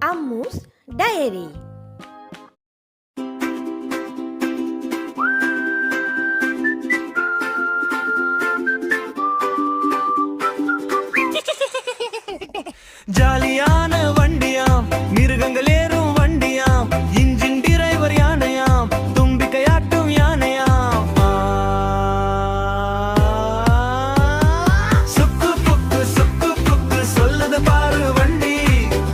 Ammu's diary. ஜாலியான வண்டியாம், மிருகங்கள் ஏறும் வண்டியாம், இன்ஜின் டிரைவர் யானையாம், தும்பிக்கையாட்டும் யானையாம். சுக்கு புக்கு சொல்லுது பாரு வண்டி,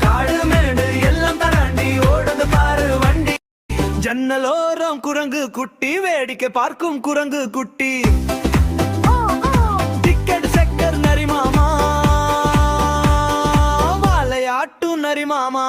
காடு மேடு எல்லாம் தாண்டி ஓடுது பாரு வண்டி. ஜன்னலோரம் குரங்கு குட்டி, வேடிக்கை பார்க்கும் குரங்கு குட்டி, டிக்கெட் செக்கர் நரிமாமா, வாழையாட்டும் நரிமாமா.